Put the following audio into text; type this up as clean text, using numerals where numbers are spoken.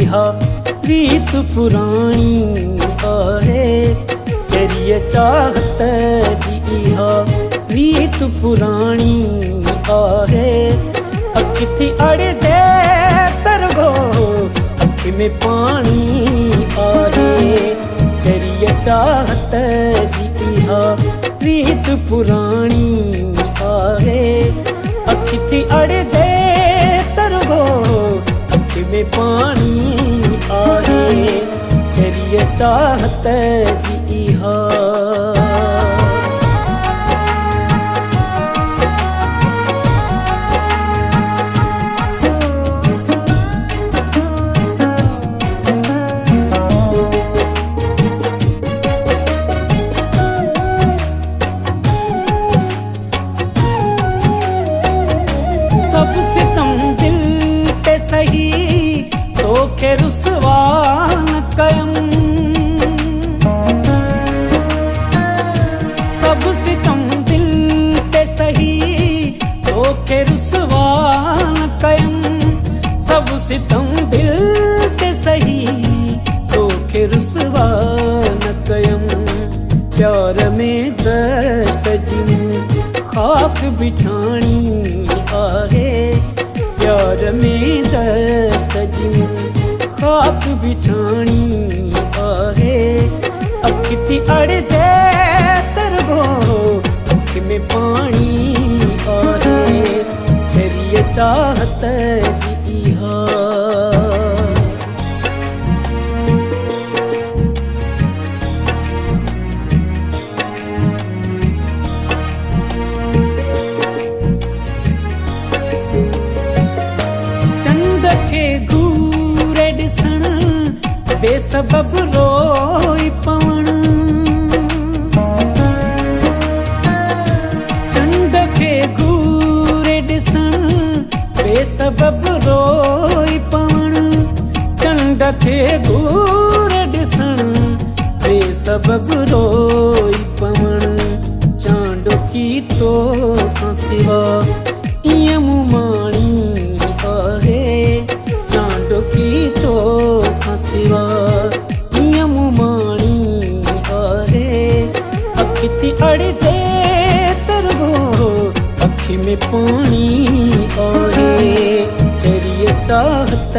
इहा रीत पुरानी आहे। चरिय चाहत जी इहा रीत पुरानी आहे। अखि थी अड़जे तरगो अखि में पानी आहे। चरिय चाहत जी इहा रीत पुरानी आहे। अखि थी अड़जे तरगो अखि में पानी आहे। चरिय चाहत जी इहा। सब सितम दिल ते सही तोखे रुसवा न कयम। सब सितम दिल ते सही तोखे रुसवा न कयम। सब सितम दिल ते सही तोखे रुसवा न कयम। प्यार में दस्त जिन खाक बिछानी आहे। प्यार में दस्त जिन खाक बिछानी आहे। अखि थी अड़जे तरगो अखि में पानी आहे। चरिय चाहत जी इहा। घूरे ॾिसण बेसबब रोई पवण। चंड खे घूरे ॾिसण बेसबब रोई पवण। चंड खे घूरे ॾिसण बेसबब रोई पवण। चांडोकी तो खां सिवा ईअं मूं माणी आहे। चांडोकी तो खां सिवा ईअं मूं माणी आहे। अखि थी अड़जे तरगो अखि में पानी आहे। चरिय चाहत